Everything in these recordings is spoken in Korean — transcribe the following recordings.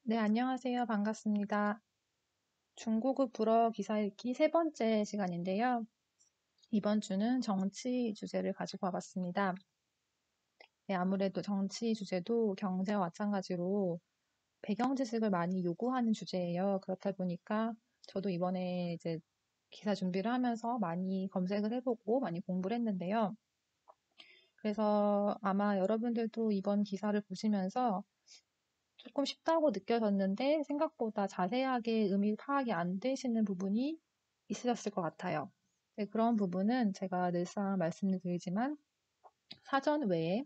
네, 안녕하세요. 반갑습니다. 중고급 불어 기사 읽기 세 번째 시간인데요. 이번 주는 정치 주제를 가지고 와봤습니다. 네, 아무래도 정치 주제도 경제와 마찬가지로 배경 지식을 많이 요구하는 주제예요. 그렇다 보니까 저도 이번에 이제 기사 준비를 하면서 많이 검색을 해보고 많이 공부를 했는데요. 그래서 아마 여러분들도 이번 기사를 보시면서 조금 쉽다고 느껴졌는데 생각보다 자세하게 의미 파악이 안 되시는 부분이 있으셨을 것 같아요. 네, 그런 부분은 제가 늘상 말씀을 드리지만 사전 외에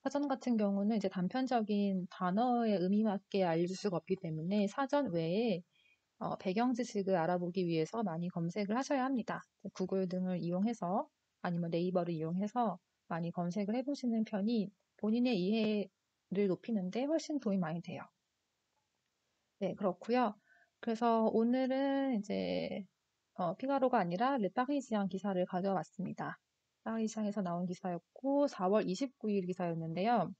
사전 같은 경우는 이제 단편적인 단어의 의미밖에 알려줄 수가 없기 때문에 사전 외에 배경 지식을 알아보기 위해서 많이 검색을 하셔야 합니다. 구글 등을 이용해서 아니면 네이버를 이용해서 많이 검색을 해보시는 편이 본인의 이해를 높이는데 훨씬 도움이 많이 돼요. 네, 그렇고요. 그래서 오늘은 이제 피가로가 아니라 르파리지앙 기사를 가져왔습니다. 파리지앙에서 나온 기사였고 4월 29일 기사였는데요.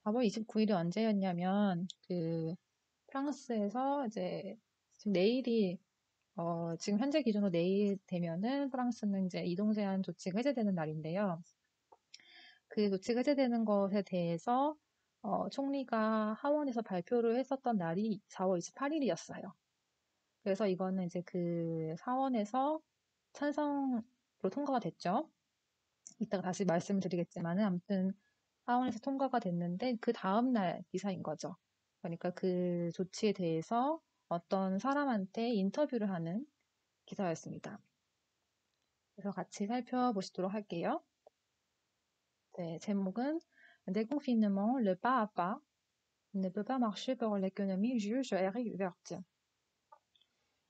4월 29일이 언제였냐면 그 프랑스에서 이제 지금 내일이 지금 현재 기준으로 내일 되면은 프랑스는 이제 이동 제한 조치가 해제되는 날인데요. 그 조치가 해제되는 것에 대해서 총리가 하원에서 발표를 했었던 날이 4월 28일이었어요. 그래서 이거는 이제 그 사원에서 찬성으로 통과가 됐죠. 이따가 다시 말씀드리겠지만은 아무튼 사원에서 통과가 됐는데 그 다음날 기사인 거죠. 그러니까 그 조치에 대해서 어떤 사람한테 인터뷰를 하는 기사였습니다. 그래서 같이 살펴보시도록 할게요. 네, 제목은 Déconfinement, le pas à pas ne peut pas marcher pour l'économie, juge Eric Woerth.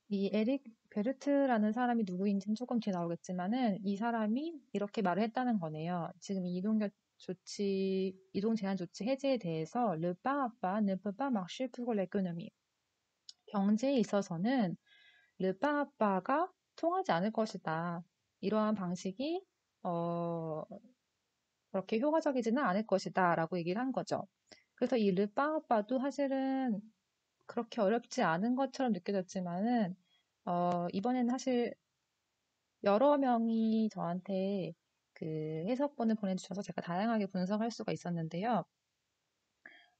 이 에릭 베르트라는 사람이 누구인지는 조금 뒤에 나오겠지만은 이 사람이 이렇게 말을 했다는 거네요. 지금 이 이동 제한 조치 해제에 대해서 le pas à pas ne peut pas marcher pour l'économie. 경제에 있어서는 le pas à pas가 통하지 않을 것이다. 이러한 방식이 그렇게 효과적이지는 않을 것이다 라고 얘기를 한 거죠. 그래서 이 le pas à pas도 사실은 그렇게 어렵지 않은 것처럼 느껴졌지만은 이번에는 사실 여러 명이 저한테 그 해석본을 보내주셔서 제가 다양하게 분석할 수가 있었는데요.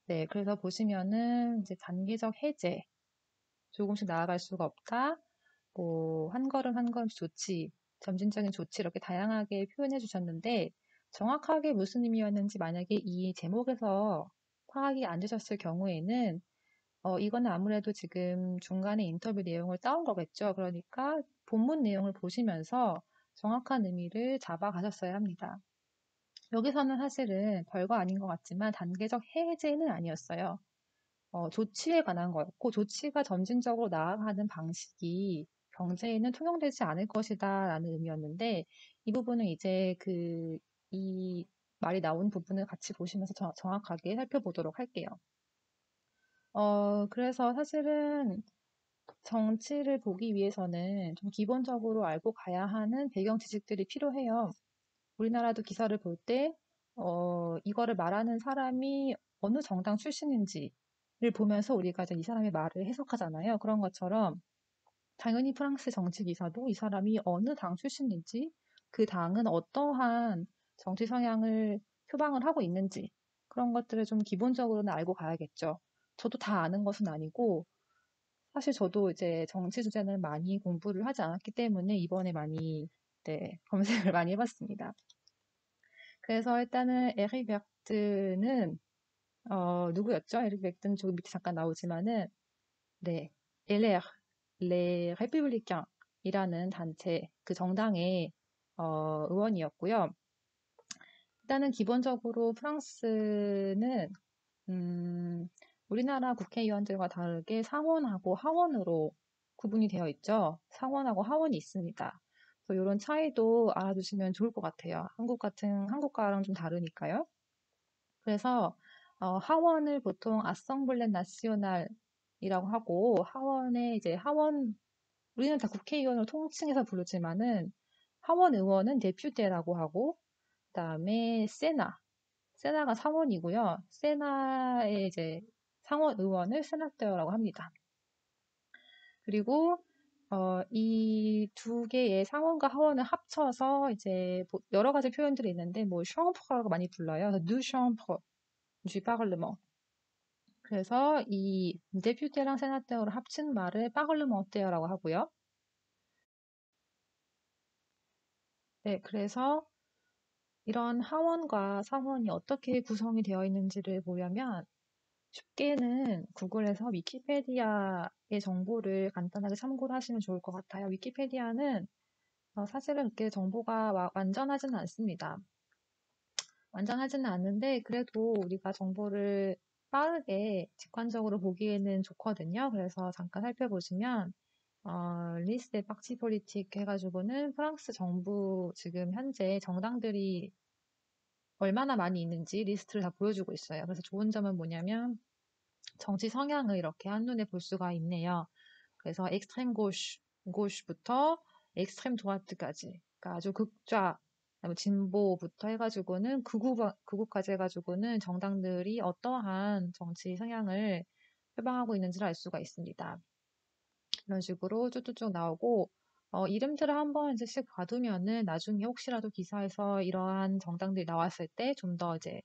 네, 그래서 보시면은 이제 단계적 해제, 조금씩 나아갈 수가 없다, 뭐 한 걸음 한 걸음씩 조치, 점진적인 조치 이렇게 다양하게 표현해 주셨는데 정확하게 무슨 의미였는지 만약에 이 제목에서 파악이 안 되셨을 경우에는 이거는 아무래도 지금 중간에 인터뷰 내용을 따온 거겠죠. 그러니까 본문 내용을 보시면서 정확한 의미를 잡아가셨어야 합니다. 여기서는 사실은 별거 아닌 것 같지만 단계적 해제는 아니었어요. 조치에 관한 거였고 조치가 점진적으로 나아가는 방식이 경제에는 통용되지 않을 것이다 라는 의미였는데 이 부분은 이제 이 말이 나온 부분을 같이 보시면서 정확하게 살펴보도록 할게요. 그래서 사실은 정치를 보기 위해서는 좀 기본적으로 알고 가야 하는 배경 지식들이 필요해요. 우리나라도 기사를 볼 때, 이거를 말하는 사람이 어느 정당 출신인지를 보면서 우리가 이제 이 사람의 말을 해석하잖아요. 그런 것처럼 당연히 프랑스 정치 기사도 이 사람이 어느 당 출신인지, 그 당은 어떠한 정치 성향을 표방을 하고 있는지 그런 것들을 좀 기본적으로는 알고 가야겠죠. 저도 다 아는 것은 아니고 사실 저도 이제 정치 주제는 많이 공부를 하지 않았기 때문에 이번에 많이 네, 검색을 많이 해봤습니다. 그래서 일단은 에릭 베르트는 누구였죠? 에릭 베르트는 저기 밑에 잠깐 나오지만은 네, LR, Les Républicains 이라는 단체, 그 정당의 의원이었고요. 일단은 기본적으로 프랑스는 우리나라 국회의원들과 다르게 상원하고 하원으로 구분이 되어 있죠. 상원하고 하원이 있습니다. 그래서 이런 차이도 알아두시면 좋을 것 같아요. 한국과랑 좀 다르니까요. 그래서 하원을 보통 아성블레 나시오날이라고 하고 하원에 이제 우리는 다 국회의원을 통칭해서 부르지만은 하원 의원은 데퓨테라고 하고 그다음에 세나가 상원이고요. 세나의 이제 상원 의원을 세나테어라고 합니다. 그리고 이 두 개의 상원과 하원을 합쳐서 이제 여러 가지 표현들이 있는데 뭐 champre라고 많이 불러요. deux chambres du parlement. 그래서 이 데퓨테랑 세나테어를 합친 말을 파르르먼테어라고 하고요. 네, 그래서 이런 하원과 상원이 어떻게 구성이 되어 있는지를 보려면 쉽게는 구글에서 위키페디아의 정보를 간단하게 참고를 하시면 좋을 것 같아요. 위키페디아는 사실은 그렇게 정보가 완전하지는 않습니다. 완전하지는 않는데 그래도 우리가 정보를 빠르게 직관적으로 보기에는 좋거든요. 그래서 잠깐 살펴보시면 리스트 박치 폴리틱 해가지고는 프랑스 정부 지금 현재 정당들이 얼마나 많이 있는지 리스트를 다 보여주고 있어요. 그래서 좋은 점은 뭐냐면 정치 성향을 이렇게 한눈에 볼 수가 있네요. 그래서 엑스트림 고시부터 엑스트림 드와트까지, 그러니까 아주 극좌, 진보부터 해가지고는 극우까지 해가지고는 정당들이 어떠한 정치 성향을 표방하고 있는지를 알 수가 있습니다. 이런 식으로 쭉쭉쭉 나오고 이름들을 한번 이제 씩 봐두면은 나중에 혹시라도 기사에서 이러한 정당들이 나왔을 때 좀 더 이제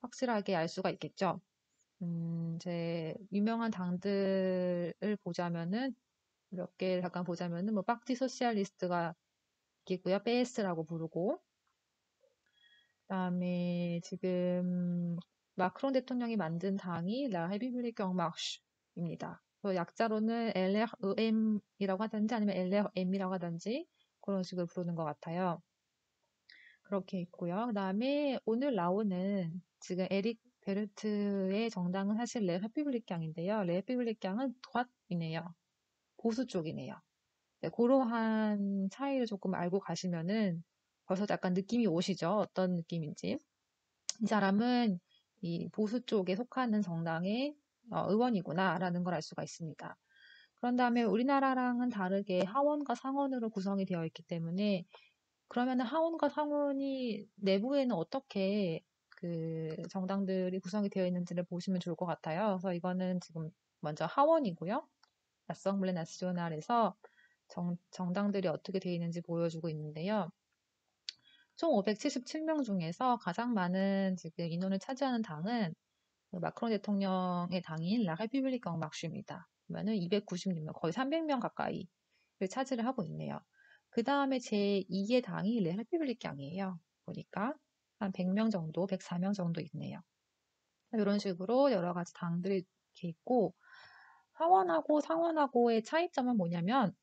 확실하게 알 수가 있겠죠. 이제 유명한 당들을 보자면은 몇 개 잠깐 보자면은 뭐 파티 소시알리스트가 있고요. PS라고 부르고 그다음에 지금 마크롱 대통령이 만든 당이 라 république en marche입니다. 약자로는 LREM이라고 하든지 아니면 LRM이라고 하든지 그런 식으로 부르는 것 같아요. 그렇게 있고요. 그다음에 오늘 나오는 지금 에릭 베르트의 정당은 사실 레republica인데요. 레publica는 도합이네요. 보수 쪽이네요. 네, 그러한 차이를 조금 알고 가시면은 벌써 약간 느낌이 오시죠? 어떤 느낌인지. 이 사람은 이 보수 쪽에 속하는 정당의 의원이구나라는 걸 알 수가 있습니다. 그런 다음에 우리나라랑은 다르게 하원과 상원으로 구성이 되어 있기 때문에 그러면은 하원과 상원이 내부에는 어떻게 그 정당들이 구성이 되어 있는지를 보시면 좋을 것 같아요. 그래서 이거는 지금 먼저 하원이고요. 아셈블레 나시오날에서 정당들이 어떻게 되어 있는지 보여주고 있는데요. 총 577명 중에서 가장 많은 지금 인원을 차지하는 당은 마크롱 대통령의 당인 라 레publique en marche입니다. 그러면은 296명, 거의 300명 가까이를 차지를 하고 있네요. 그 다음에 제2의 당이 레 레publica이에요. 보니까 한 100명 정도, 104명 정도 있네요. 이런 식으로 여러 가지 당들이 이렇게 있고 하원하고 상원하고의 차이점은 뭐냐면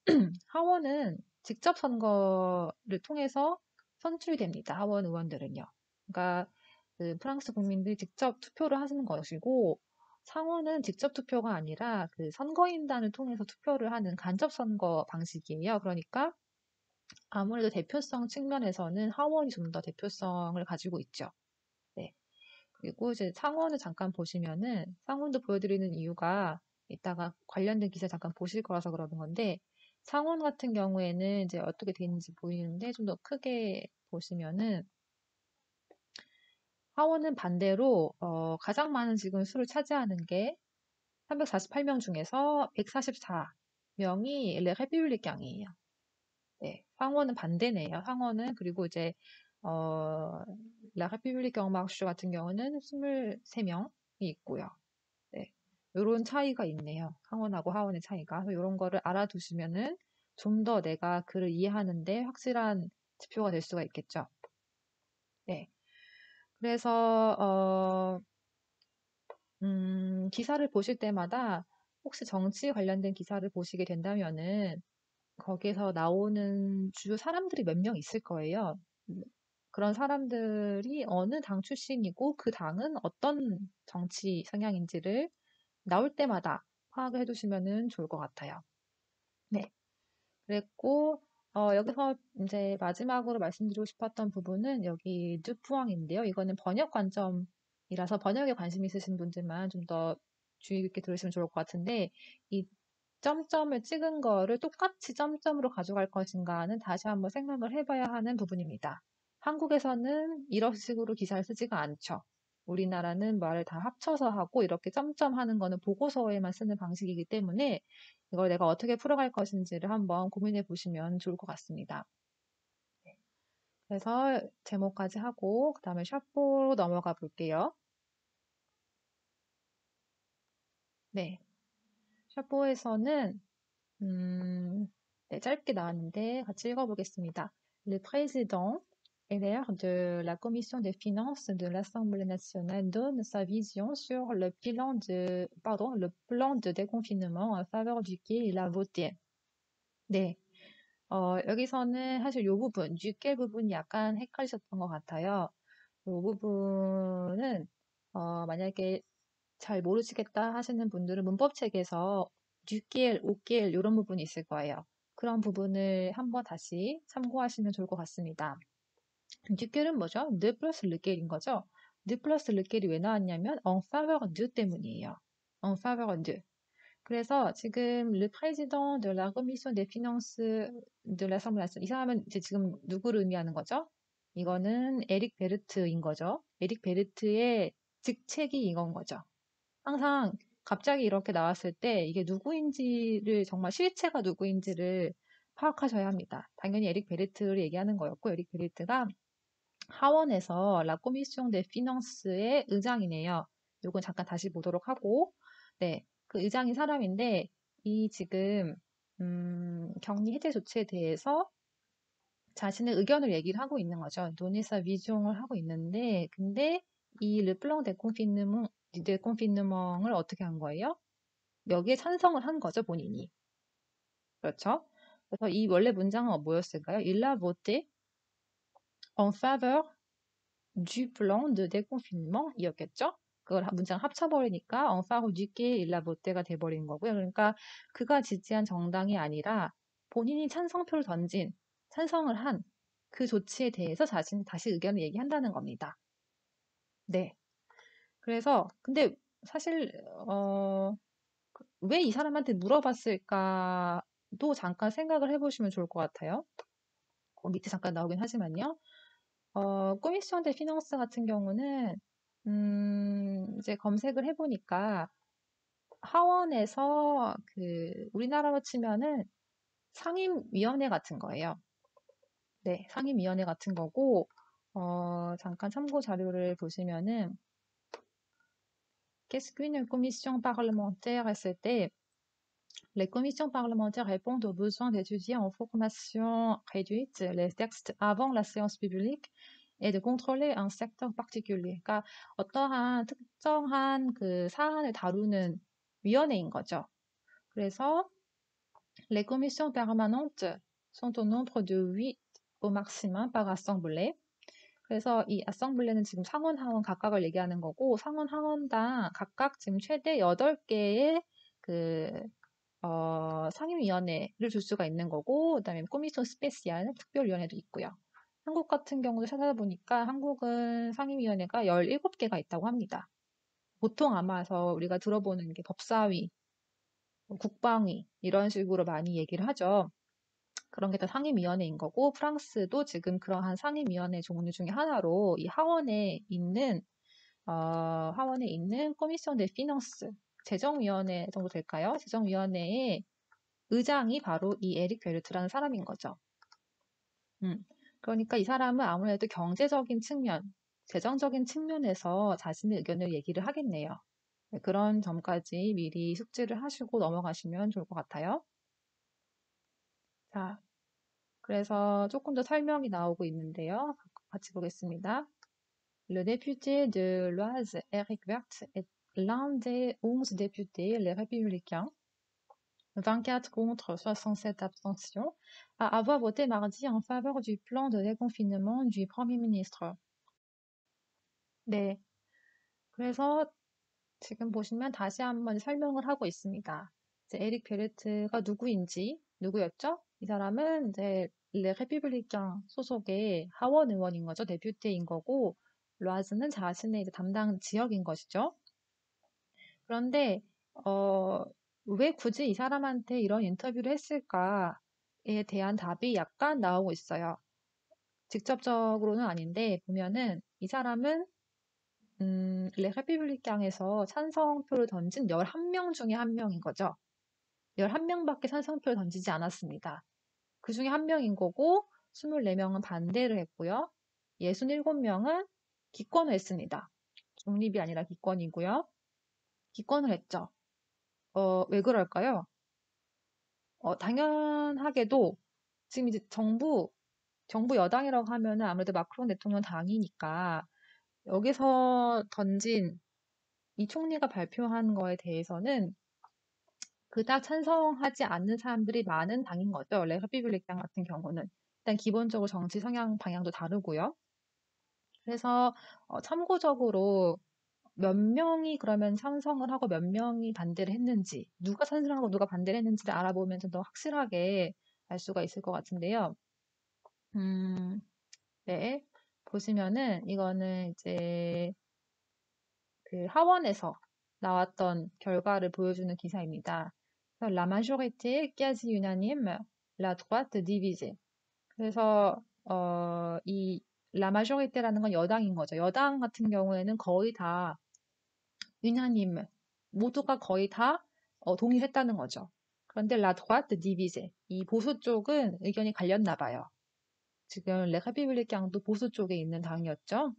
하원은 직접 선거를 통해서 선출이 됩니다. 하원 의원들은요. 그러니까 그 프랑스 국민들이 직접 투표를 하시는 것이고 상원은 직접 투표가 아니라 그 선거인단을 통해서 투표를 하는 간접 선거 방식이에요. 그러니까 아무래도 대표성 측면에서는 하원이 좀 더 대표성을 가지고 있죠. 네. 그리고 이제 상원을 잠깐 보시면은 상원도 보여드리는 이유가 이따가 관련된 기사 잠깐 보실 거라서 그러는 건데 상원 같은 경우에는 이제 어떻게 되는지 보이는데 좀 더 크게 보시면은 하원은 반대로 가장 많은 지금 수를 차지하는 게 348명 중에서 144명이 레 레publica이에요. 네, 상원은 반대네요. 상원은 그리고 이제 라 레publique en marche 같은 경우는 23명이 있고요. 네, 요런 차이가 있네요. 상원하고 하원의 차이가. 그래서 요런 거를 알아두시면은 좀 더 내가 글을 이해하는데 확실한 지표가 될 수가 있겠죠. 네. 그래서 기사를 보실 때마다 혹시 정치 관련된 기사를 보시게 된다면은 거기에서 나오는 주요 사람들이 몇 명 있을 거예요. 그런 사람들이 어느 당 출신이고 그 당은 어떤 정치 성향인지를 나올 때마다 파악을 해두시면 좋을 것 같아요. 네. 그랬고, 여기서 이제 마지막으로 말씀드리고 싶었던 부분은 여기 듀푸앙인데요. 이거는 번역 관점이라서 번역에 관심 있으신 분들만 좀 더 주의 깊게 들으시면 좋을 것 같은데, 이 점점을 찍은 거를 똑같이 점점으로 가져갈 것인가는 다시 한번 생각을 해봐야 하는 부분입니다. 한국에서는 이런 식으로 기사를 쓰지가 않죠. 우리나라는 말을 다 합쳐서 하고 이렇게 점점하는 거는 보고서에만 쓰는 방식이기 때문에 이걸 내가 어떻게 풀어갈 것인지를 한번 고민해 보시면 좋을 것 같습니다. 그래서 제목까지 하고 그다음에 샤프로 넘어가 볼게요. 네, 샤프에서는 네, 짧게 나왔는데 같이 읽어보겠습니다. Le président et l'air de la commission des finances de l'Assemblée nationale donne sa vision sur le le plan de déconfinement en faveur duquel il a voté. 네, 여기서는 사실 이 부분, duquel 부분이 약간 헷갈리셨던 것 같아요. 이 부분은 만약에 잘 모르시겠다 하시는 분들은 문법책에서 duquel, auquel 이런 부분이 있을 거예요. 그런 부분을 한번 다시 참고하시면 좋을 것 같습니다. duquel은 뭐죠? ne plus lequel인 거죠. ne plus lequel이 왜 나왔냐면 en faveur de 때문이에요. en faveur de. 그래서 지금 le président de la commission des finances de l'Assemblée nationale 이 사람은 이제 지금 누구를 의미하는 거죠? 이거는 에릭 베르트인 거죠. 에릭 베르트의 직책이 이건 거죠. 항상 갑자기 이렇게 나왔을 때 이게 누구인지를 정말 실체가 누구인지를 파악하셔야 합니다. 당연히 에릭 베르트를 얘기하는 거였고 에릭 베르트가 하원에서 라 코미시옹 데 피넌스의 의장이네요. 요건 잠깐 다시 보도록 하고 네, 그 의장인 사람인데 이 지금 격리 해제 조치에 대해서 자신의 의견을 얘기를 하고 있는 거죠. 노니사 위종을 하고 있는데 근데 이 르플랑 데콘피누멍을 어떻게 한 거예요? 여기에 찬성을 한 거죠, 본인이. 그렇죠? 그래서 이 원래 문장은 뭐였을까요? Il a voté en faveur du plan de déconfinement 이었겠죠? 그걸 문장 합쳐버리니까 en faveur duquel il a voté가 돼버린 거고요. 그러니까 그가 지지한 정당이 아니라 본인이 찬성표를 던진, 찬성을 한 그 조치에 대해서 자신이 다시 의견을 얘기한다는 겁니다. 네. 그래서 근데 사실 왜 이 사람한테 물어봤을까도 잠깐 생각을 해보시면 좋을 것 같아요. 밑에 잠깐 나오긴 하지만요. 코미시온 데 피넌스 같은 경우는 이제 검색을 해보니까 하원에서 그 우리나라로 치면은 상임위원회 같은 거예요. 네, 상임위원회 같은 거고 잠깐 참고 자료를 보시면은 Qu'est-ce qu'une commission parlementaire 했을 때 Les commissions parlementaires répondent aux besoins d'étudier en formation réduite les textes avant la séance publique et de contrôler un secteur particulier. 그러니까 어떠한 특정한 그 사안을 다루는 위원회인 거죠. 그래서 les commissions permanentes sont au nombre de 8 au maximum par assemblée. 그래서 이 아셈블레는 지금 상원, 하원 각각을 얘기하는 거고 상원, 하원당 각각 지금 최대 8개의 그 상임위원회를 줄 수가 있는 거고 그다음에 코미션 스페시알 특별위원회도 있고요. 한국 같은 경우도 찾아보니까 한국은 상임위원회가 17개가 있다고 합니다. 보통 아마서 우리가 들어보는 게 법사위, 국방위 이런 식으로 많이 얘기를 하죠. 그런 게 다 상임위원회인 거고 프랑스도 지금 그러한 상임위원회 종류 중에 하나로 이 하원에 있는 코미션 데 피넌스 재정위원회 정도 될까요? 재정위원회의 의장이 바로 이 에릭 베르트라는 사람인 거죠. 그러니까 이 사람은 아무래도 경제적인 측면, 재정적인 측면에서 자신의 의견을 얘기를 하겠네요. 네, 그런 점까지 미리 숙지를 하시고 넘어가시면 좋을 것 같아요. 자, 그래서 조금 더 설명이 나오고 있는데요. 같이 보겠습니다. Le député de l'Oise, Éric Woerth, est l'un des 11 députés, les républicains, 24 contre 67 abstentions, à avoir voté mardi en faveur du plan de déconfinement du Premier ministre. 네, 그래서 지금 보시면 다시 한번 설명을 하고 있습니다. 이제 에릭 베르트가 누구였죠? 이 사람은 이제 레 레피블리칸 소속의 하원 의원인 거죠. 데퓨티인 거고, 라즈는 자신의 이제 담당 지역인 것이죠. 그런데 왜 굳이 이 사람한테 이런 인터뷰를 했을까에 대한 답이 약간 나오고 있어요. 직접적으로는 아닌데 보면은 이 사람은 레 républicain에서 찬성표를 던진 11명 중에 한 명인 거죠. 11명밖에 찬성표를 던지지 않았습니다. 그 중에 한 명인 거고 24명은 반대를 했고요. 67명은 기권을 했습니다. 중립이 아니라 기권이고요. 기권을 했죠. 왜 그럴까요? 당연하게도 지금 이제 정부 여당이라고 하면은 아무래도 마크롱 대통령 당이니까 여기서 던진 이 총리가 발표한 거에 대해서는 그닥 찬성하지 않는 사람들이 많은 당인 거죠. 레 republicain 같은 경우는. 일단 기본적으로 정치 성향 방향도 다르고요. 그래서 참고적으로 몇 명이 그러면 찬성을 하고 몇 명이 반대를 했는지, 누가 찬성하고 누가 반대를 했는지를 알아보면 좀 더 확실하게 알 수가 있을 것 같은데요. 네. 보시면은 이거는 이제 그 하원에서 나왔던 결과를 보여주는 기사입니다. 그래서 La majorité est quasi unanime, la droite divisée. 그래서 이 La majorité라는 건 여당인 거죠. 여당 같은 경우에는 거의 다 unanime, 모두가 거의 다 동의했다는 거죠. 그런데 La droite divisée, 이 보수 쪽은 의견이 갈렸나 봐요. 지금 레 républicain도 보수 쪽에 있는 당이었죠.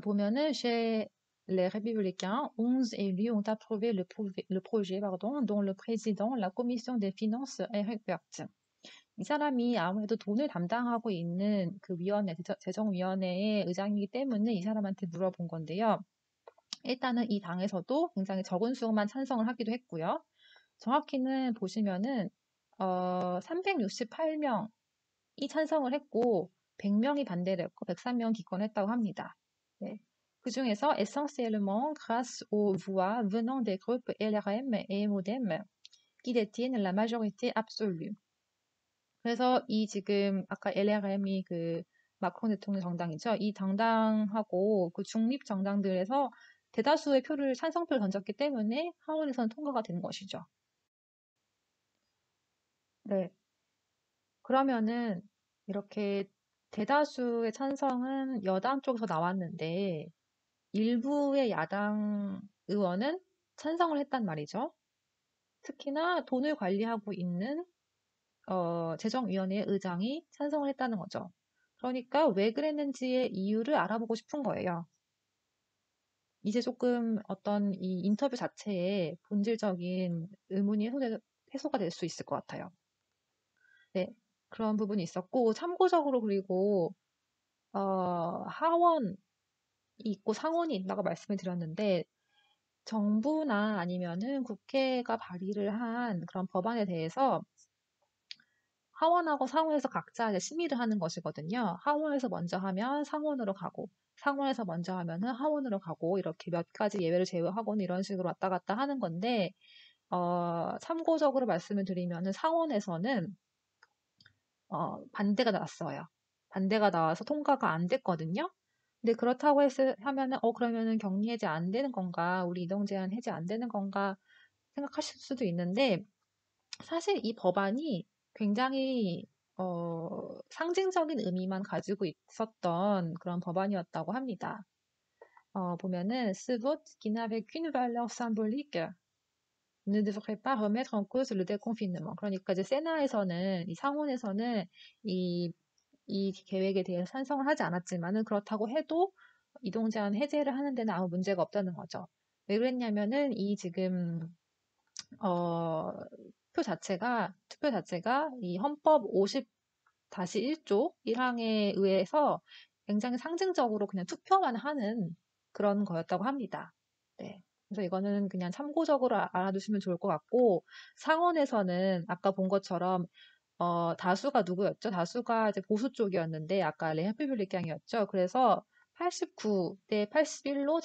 보면은 chez les républicains, 11 élus ont approuvé le projet, dont le président, la commission des finances, Eric Woerth. 이 사람이 아무래도 돈을 담당하고 있는 그 위원회, 재정위원회의 의장이기 때문에 이 사람한테 물어본 건데요. 일단은 이 당에서도 굉장히 적은 수만 찬성을 하기도 했고요. 정확히는 보시면은 368명이 찬성을 했고 100명이 반대를 했고 103명이 기권했다고 합니다. 네. 그 중에서 essentiellement grâce aux voix venant des groupes LRM et MoDem qui détiennent la majorité absolue. 그래서 이 지금 아까 LRM이 그 마크롱 대통령 정당이죠. 이 정당하고 그 중립 정당들에서 대다수의 표를 찬성표를 던졌기 때문에 하원에서는 통과가 된 것이죠. 네. 그러면은 이렇게 대다수의 찬성은 여당 쪽에서 나왔는데 일부의 야당 의원은 찬성을 했단 말이죠. 특히나 돈을 관리하고 있는 재정위원회 의장이 찬성을 했다는 거죠. 그러니까 왜 그랬는지의 이유를 알아보고 싶은 거예요. 이제 조금 어떤 이 인터뷰 자체에 본질적인 의문이 해소가 될 수 있을 것 같아요. 네, 그런 부분이 있었고 참고적으로 그리고 하원이 있고 상원이 있다고 말씀을 드렸는데 정부나 아니면은 국회가 발의를 한 그런 법안에 대해서 하원하고 상원에서 각자 이제 심의를 하는 것이거든요. 하원에서 먼저 하면 상원으로 가고, 상원에서 먼저 하면은 하원으로 가고, 이렇게 몇 가지 예외를 제외하고는 이런 식으로 왔다 갔다 하는 건데, 참고적으로 말씀을 드리면은 상원에서는, 반대가 나왔어요. 반대가 나와서 통과가 안 됐거든요. 근데 그렇다고 하면은, 그러면은 격리 해제 안 되는 건가, 우리 이동 제한 해제 안 되는 건가 생각하실 수도 있는데, 사실 이 법안이 굉장히 상징적인 의미만 가지고 있었던 그런 법안이었다고 합니다. 보면은 ce vote qui n'avait qu'une valeur symbolique ne devrait pas remettre en cause le déconfinement. 그러니까 이제 세나에서는 이 상원에서는 이 계획에 대해서 찬성을 하지 않았지만은 그렇다고 해도 이동 제한 해제를 하는 데는 아무 문제가 없다는 거죠. 왜 그랬냐면은 이 지금 투표 자체가 이 헌법 50-1조 1항에 의해서 굉장히 상징적으로 그냥 투표만 하는 그런 거였다고 합니다. 네. 그래서 이거는 그냥 참고적으로 알아두시면 좋을 것 같고, 상원에서는 아까 본 것처럼, 다수가 누구였죠? 다수가 이제 보수 쪽이었는데, 아까 레 republicain이었죠. 그래서 89대 81로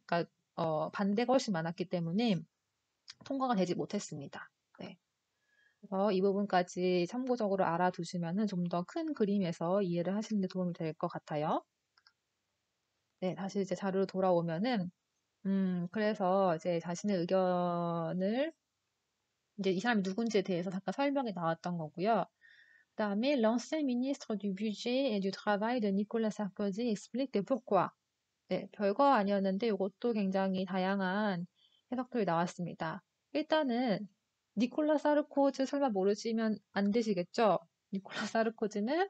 그러니까, 반대가 훨씬 많았기 때문에, 통과가 되지 못했습니다. 네. 그래서 이 부분까지 참고적으로 알아두시면 좀 더 큰 그림에서 이해를 하시는 데 도움이 될 것 같아요. 네, 다시 이제 자료로 돌아오면은, 그래서 이제 자신의 의견을, 이제 이 사람이 누군지에 대해서 잠깐 설명이 나왔던 거고요. 그다음에 l'ancien ministre du budget et du travail de Nicolas Sarkozy explique pourquoi. 네, 별거 아니었는데 이것도 굉장히 다양한 해석들이 나왔습니다. 일단은 니콜라 사르코즈 설마 모르시면 안 되시겠죠? 니콜라 사르코즈는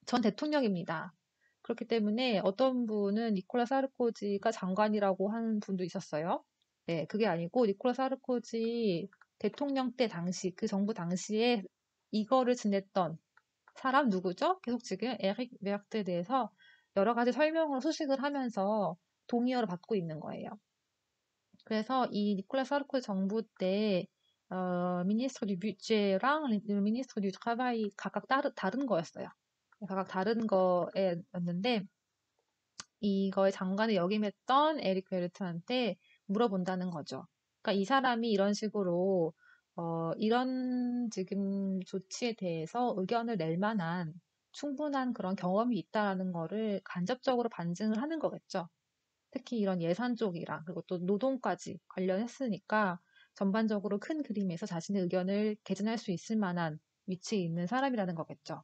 전 대통령입니다. 그렇기 때문에 어떤 분은 니콜라 사르코지가 장관이라고 하는 분도 있었어요. 네, 그게 아니고 니콜라 사르코지 대통령 때 당시 그 정부 당시에 이거를 지냈던 사람 누구죠? 계속 지금 에릭 베르트에 대해서 여러 가지 설명으로 수식을 하면서 동의어를 받고 있는 거예요. 그래서 이 니콜라 사르코지 정부 때 미니스트르 두 뷰제랑 미니스트르 두 트라바이 각각 다른 거였어요. 각각 다른 거였는데 이거의 장관을 역임했던 에릭 베르트한테 물어본다는 거죠. 그러니까 이 사람이 이런 식으로 이런 지금 조치에 대해서 의견을 낼 만한 충분한 그런 경험이 있다라는 거를 간접적으로 반증을 하는 거겠죠. 특히 이런 예산 쪽이랑 그리고 또 노동까지 관련했으니까 전반적으로 큰 그림에서 자신의 의견을 개진할 수 있을 만한 위치에 있는 사람이라는 거겠죠.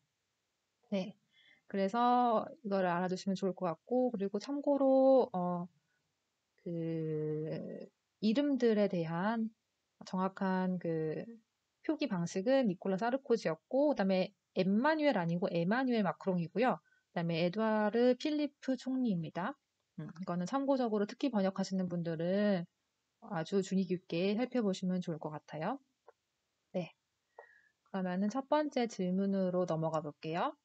네. 그래서 이거를 알아두시면 좋을 것 같고, 그리고 참고로, 그, 이름들에 대한 정확한 그 표기 방식은 니콜라 사르코지였고, 그 다음에 엠마뉴엘 아니고 에마뉴엘 마크롱이고요. 그 다음에 에드와르 필리프 총리입니다. 이거는 참고적으로 특히 번역하시는 분들은 아주 주의 깊게 살펴보시면 좋을 것 같아요. 네. 그러면은 첫 번째 질문으로 넘어가 볼게요.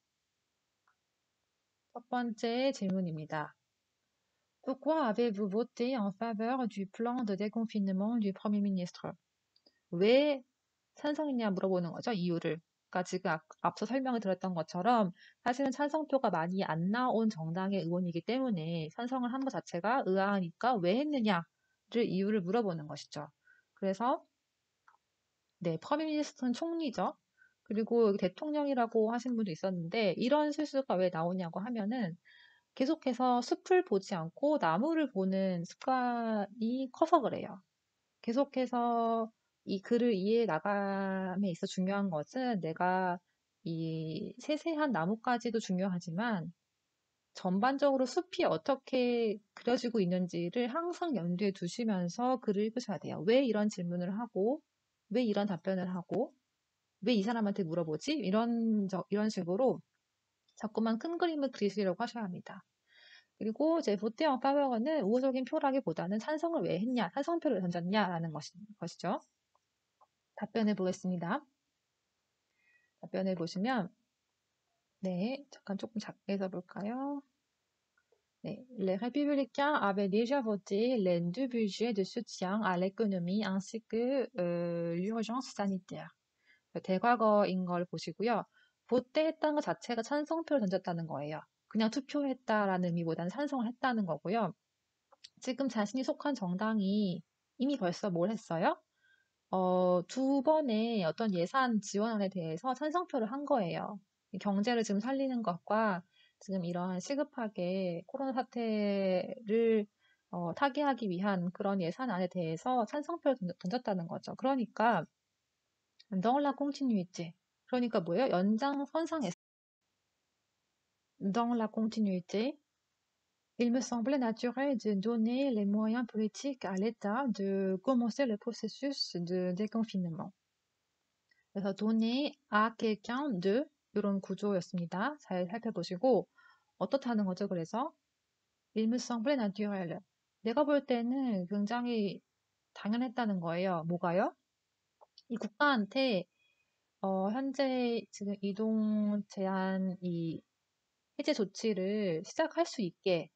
첫 번째 질문입니다. Pourquoi avez-vous voté en faveur du plan de déconfinement du Premier ministre? 왜 찬성했냐 물어보는 거죠, 이유를. 그러니까 지금 앞서 설명을 드렸던 것처럼 사실은 찬성표가 많이 안 나온 정당의 의원이기 때문에 찬성을 한 것 자체가 의아하니까 왜 했느냐를 이유를 물어보는 것이죠. 그래서 네, 프리미니스터는 총리죠. 그리고 여기 대통령이라고 하신 분도 있었는데 이런 실수가 왜 나오냐고 하면은 계속해서 숲을 보지 않고 나무를 보는 습관이 커서 그래요. 계속해서 이 글을 이해해 나감에 있어 중요한 것은 내가 이 세세한 나무까지도 중요하지만 전반적으로 숲이 어떻게 그려지고 있는지를 항상 염두에 두시면서 글을 읽으셔야 돼요. 왜 이런 질문을 하고, 왜 이런 답변을 하고, 왜 이 사람한테 물어보지? 이런 식으로 자꾸만 큰 그림을 그리시려고 하셔야 합니다. 그리고 이제 보태형 파워는 우호적인 표라기보다는 찬성을 왜 했냐, 찬성표를 던졌냐라는 것이죠. 답변해 보겠습니다. 답변해 보시면, 네, 잠깐 조금 작게 해볼까요? 네, les républicains avaient déjà voté les deux budgets de soutien à l'économie ainsi que l'urgence sanitaire. 대과거인 걸 보시고요. vote했다는 것 자체가 찬성표를 던졌다는 거예요. 그냥 투표했다라는 의미보다는 찬성을 했다는 거고요. 지금 자신이 속한 정당이 이미 벌써 뭘 했어요? 두 번의 어떤 예산 지원안에 대해서 찬성표를 한 거예요. 경제를 지금 살리는 것과 지금 이러한 시급하게 코로나 사태를 타개하기 위한 그런 예산안에 대해서 찬성표를 던졌다는 거죠. 그러니까 dans la continuité. 그러니까 뭐예요? 연장선상에서 dans la continuité. Il me semblait naturel de donner les moyens politiques à l'État de commencer le processus de déconfinement. 그래서 donner à quelqu'un de 이런 구조였습니다. 잘 살펴보시고 어떻다는 거죠? 그래서 il me semblait naturel. 내가 볼 때는 굉장히 당연했다는 거예요. 뭐가요? 이 국가한테 현재 지금 이동 제한 이 해제 조치를 시작할 수 있게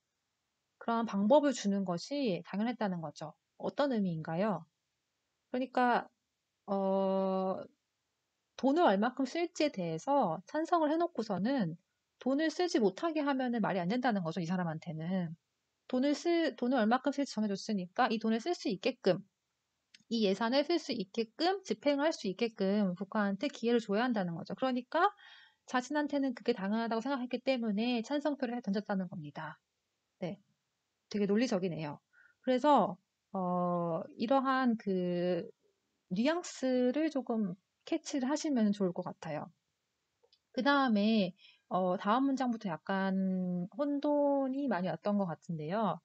그런 방법을 주는 것이 당연했다는 거죠. 어떤 의미인가요? 그러니까 돈을 얼마큼 쓸지에 대해서 찬성을 해놓고서는 돈을 쓰지 못하게 하면은 말이 안 된다는 거죠, 이 사람한테는. 돈을 얼마큼 쓸지 정해줬으니까 이 돈을 쓸 수 있게끔, 이 예산을 쓸 수 있게끔, 집행을 할 수 있게끔 국가한테 기회를 줘야 한다는 거죠. 그러니까 자신한테는 그게 당연하다고 생각했기 때문에 찬성표를 던졌다는 겁니다. 네. 되게 논리적이네요. 그래서, 이러한 그, 뉘앙스를 조금 캐치를 하시면 좋을 것 같아요. 그 다음에 다음 문장부터 약간 혼돈이 많이 왔던 것 같은데요.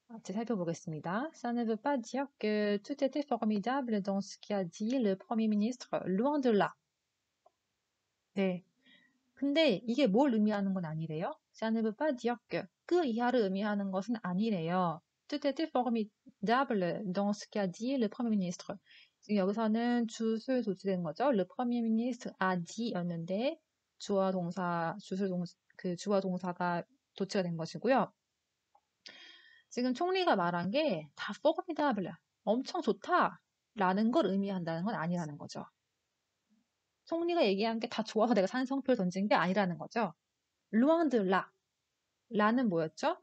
같이 살펴보겠습니다. Ça ne veut pas dire que tout était formidable dans ce qu'a dit le Premier ministre. Loin de là. 네. 근데 이게 뭘 의미하는 건 아니래요. Ça ne veut pas dire que 그 이하를 의미하는 것은 아니래요. Tout était formidable dans ce qu'a dit le Premier ministre. 지금 여기서는 주술 도치된 거죠. Le Premier ministre a dit였는데 주어 동사 그 주어 동사가 도치가 된 것이고요. 지금 총리가 말한 게 다 formidable, 엄청 좋다라는 걸 의미한다는 건 아니라는 거죠. 총리가 얘기한 게 다 좋아서 내가 찬성표를 던진 게 아니라는 거죠. loin de là. 라는 뭐였죠?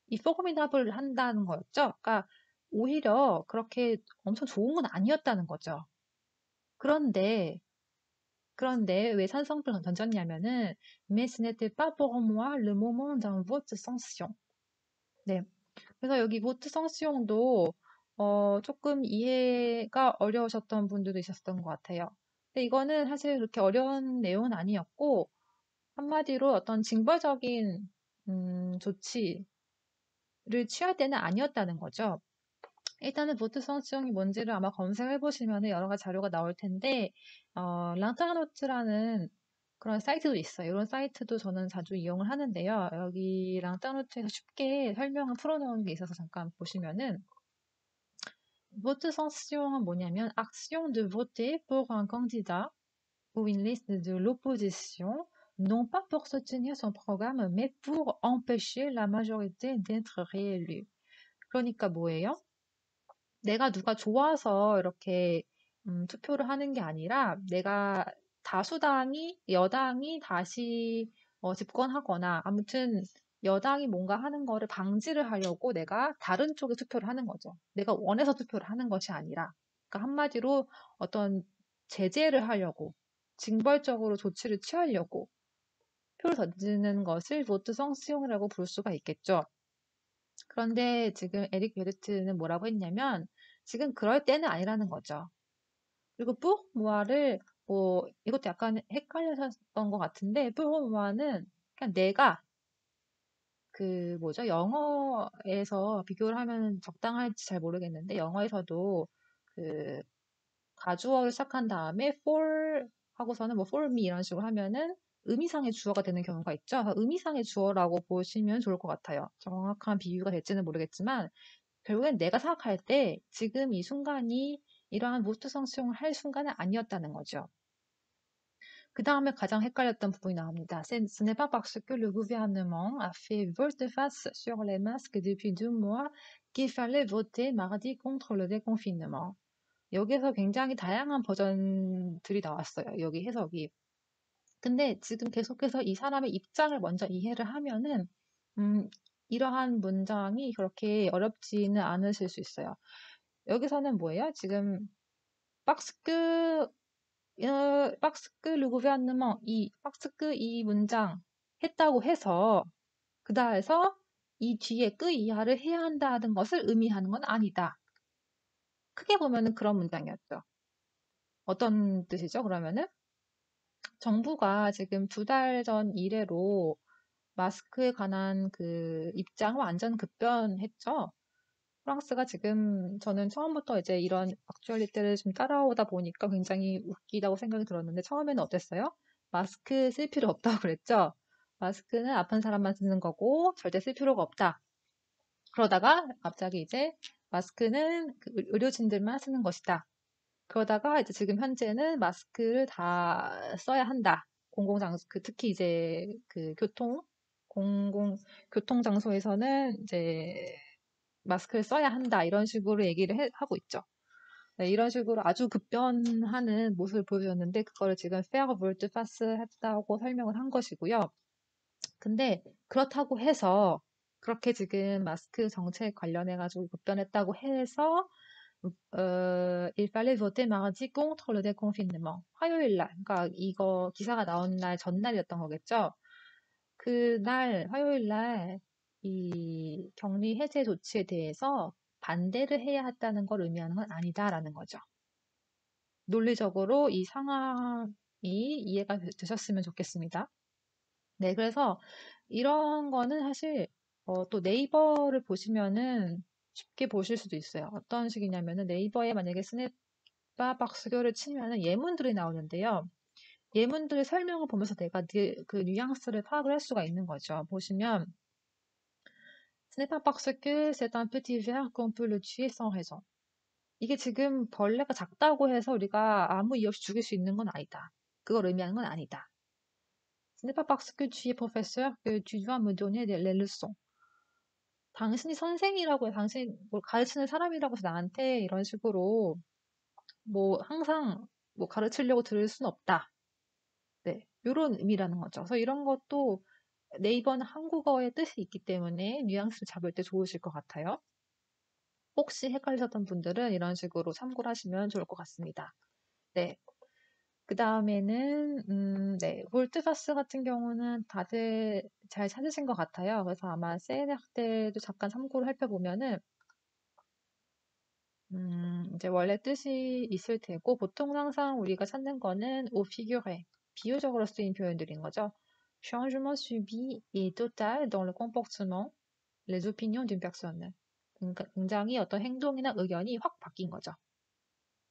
이 formidable 한다는 거였죠. 그러니까 오히려 그렇게 엄청 좋은 건 아니었다는 거죠. 그런데 왜 찬성표를 던졌냐면은 mais ce n'était pas pour moi le moment d'un vote sanction. 네. 그래서 여기 vote sanction도 조금 이해가 어려우셨던 분들도 있었던 것 같아요. 근데 이거는 사실 그렇게 어려운 내용은 아니었고 한마디로 어떤 징벌적인 조치를 취할 때는 아니었다는 거죠. 일단은 보트 성취형이 뭔지를 아마 검색해 보시면 여러 가지 자료가 나올 텐데 랑타노트라는 그런 사이트도 있어요. 이런 사이트도 저는 자주 이용을 하는데요. 여기 랑타노트에서 쉽게 설명을 풀어놓은 게 있어서 잠깐 보시면은 vote sanction 은 뭐냐면 action de voter pour un candidat ou une liste de l'opposition, non pas pour soutenir son programme, mais pour empêcher la majorité d'être réélue. 그러니까 뭐예요? 내가 누가 좋아서 이렇게 투표를 하는 게 아니라 내가 여당이 다시 집권하거나 아무튼 여당이 뭔가 하는 거를 방지를 하려고 내가 다른 쪽에 투표를 하는 거죠. 내가 원해서 투표를 하는 것이 아니라. 그러니까 한마디로 어떤 제재를 하려고 징벌적으로 조치를 취하려고 표를 던지는 것을 보트 성시용이라고 부를 수가 있겠죠. 그런데 지금 에릭 베르트는 뭐라고 했냐면 지금 그럴 때는 아니라는 거죠. 그리고 뿌모아를 이것도 약간 헷갈리셨던 것 같은데 뿌모아는 그냥 내가 영어에서 비교를 하면 적당할지 잘 모르겠는데 영어에서도 그 가주어를 시작한 다음에 for 하고서는 for me 이런 식으로 하면은 의미상의 주어가 되는 경우가 있죠. 의미상의 주어라고 보시면 좋을 것 같아요. 정확한 비유가 될지는 모르겠지만 결국엔 내가 생각할 때 지금 이 순간이 이러한 모스트성 수용을 할 순간은 아니었다는 거죠. 그 다음에 가장 헷갈렸던 부분이 나옵니다. Ce n'est pas parce que le gouvernement a fait volte-face sur les masques depuis 2 mois qu'il fallait voter mardi contre le déconfinement. 여기서 굉장히 다양한 버전들이 나왔어요. 여기 해석이. 근데 지금 계속해서 이 사람의 입장을 먼저 이해를 하면은 이러한 문장이 그렇게 어렵지는 않으실 수 있어요. 여기서는 뭐예요? 지금 박스크 박스크 르구베안느머 이 박스크 이 문장 했다고 해서 그다음에서 이 뒤에 끄 이하를 해야 한다는 것을 의미하는 건 아니다. 크게 보면은 그런 문장이었죠. 어떤 뜻이죠? 그러면은 정부가 지금 2달 전 이래로 마스크에 관한 그 입장을 완전 급변했죠. 프랑스가 지금 저는 처음부터 이제 이런 액츄얼리티를 좀 따라오다 보니까 굉장히 웃기다고 생각이 들었는데 처음에는 어땠어요? 마스크 쓸 필요 없다고 그랬죠. 마스크는 아픈 사람만 쓰는 거고 절대 쓸 필요가 없다. 그러다가 갑자기 이제 마스크는 그 의료진들만 쓰는 것이다. 그러다가 이제 지금 현재는 마스크를 다 써야 한다. 특히 이제 그 공공 교통 장소에서는 이제 마스크를 써야 한다. 이런 식으로 얘기를 하고 있죠. 네, 이런 식으로 아주 급변하는 모습을 보여줬는데 그거를 지금 faire volte-face 했다고 설명을 한 것이고요. 근데 그렇다고 해서 그렇게 지금 마스크 정책 관련해가지고 급변했다고 해서 il fallait voter mardi contre le déconfinement. 화요일 날, 그러니까 이거 기사가 나온 날 전날이었던 거겠죠. 그날 화요일 날 이 격리 해제 조치에 대해서 반대를 해야 했다는 걸 의미하는 건 아니다라는 거죠. 논리적으로 이 상황이 이해가 되셨으면 좋겠습니다. 네, 그래서 이런 거는 사실 또 네이버를 보시면은 쉽게 보실 수도 있어요. 어떤 식이냐면은 네이버에 만약에 스냅바 박스교를 치면은 예문들이 나오는데요. 예문들의 설명을 보면서 내가 그 뉘앙스를 파악을 할 수가 있는 거죠. 보시면 Ce n'est pas parce que c'est un petit ver qu'on peut le tuer sans raison. 이게 지금 벌레가 작다고 해서 우리가 아무 이유 없이 죽일 수 있는 건 아니다. 그걸 의미하는 건 아니다. Ce n'est pas parce que tu es professeur que tu dois me donner les leçons. 당신이 선생이라고 해, 당신 뭘 가르치는 사람이라고 해서 나한테 이런 식으로 뭐 항상 뭐 가르치려고 들을 순 없다. 네, 이런 의미라는 거죠. 그래서 이런 것도 네이버는 한국어의 뜻이 있기 때문에 뉘앙스를 잡을 때 좋으실 것 같아요. 혹시 헷갈리셨던 분들은 이런 식으로 참고를 하시면 좋을 것 같습니다. 네. 그 다음에는, 네. 볼트바스 같은 경우는 다들 잘 찾으신 것 같아요. 그래서 아마 세네학 때도 잠깐 참고를 살펴보면은, 이제 원래 뜻이 있을 테고, 보통 항상 우리가 찾는 거는 au figuré, 비유적으로 쓰인 표현들인 거죠. Changement subit et total dans le comportement, les opinions d'une personne. 그러니까 굉장히 어떤 행동이나 의견이 확 바뀐 거죠.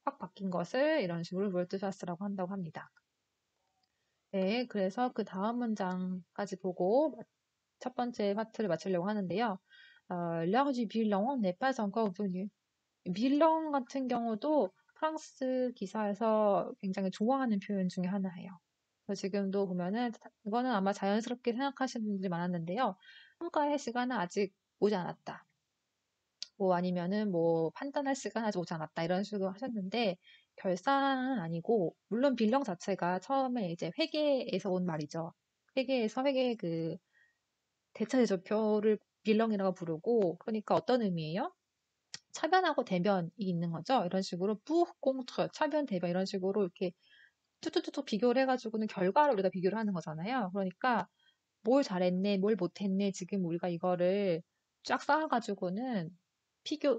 확 바뀐 것을 이런 식으로 볼트샤스라고 한다고 합니다. 네, 그래서 그 다음 문장까지 보고 첫 번째 파트를 마치려고 하는데요. L'heure du bilan n'est pas encore venue. 빌런 같은 경우도 프랑스 기사에서 굉장히 좋아하는 표현 중에 하나예요. 그래서 지금도 보면은 이거는 아마 자연스럽게 생각하시는 분들이 많았는데요. 평가의 시간은 아직 오지 않았다. 뭐 아니면은 뭐 판단할 시간 아직 오지 않았다 이런 식으로 하셨는데 결산은 아니고 물론 빌령 자체가 처음에 이제 회계에서 온 말이죠. 회계에서 회계 그 대차제조표를 빌령이라고 부르고 그러니까 어떤 의미예요? 차변하고 대변이 있는 거죠. 이런 식으로 뿌, 꽁트, 차변, 대변 이런 식으로 이렇게 툭툭툭툭 비교를 해가지고는 결과를 우리가 비교를 하는 거잖아요. 그러니까 뭘 잘했네, 뭘 못했네, 지금 우리가 이거를 쫙 쌓아가지고는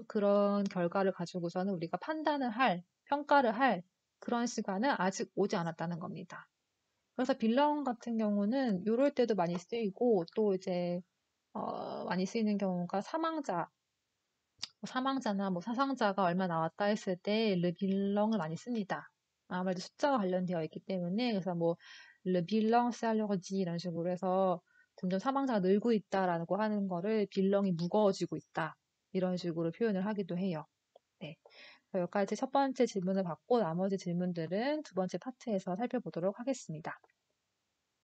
그런 결과를 가지고서는 우리가 판단을 할, 평가를 할 그런 시간은 아직 오지 않았다는 겁니다. 그래서 빌런 같은 경우는 이럴 때도 많이 쓰이고 또 이제 많이 쓰이는 경우가 사망자나 뭐 사상자가 얼마 나왔다 했을 때 르빌렁을 많이 씁니다. 아무래도 숫자가 관련되어 있기 때문에 그래서 뭐 르빌렁 살려지 이런 식으로 해서 점점 사망자가 늘고 있다라고 하는 거를 빌렁이 무거워지고 있다 이런 식으로 표현을 하기도 해요. 네. 여기까지 첫 번째 질문을 받고 나머지 질문들은 두 번째 파트에서 살펴보도록 하겠습니다.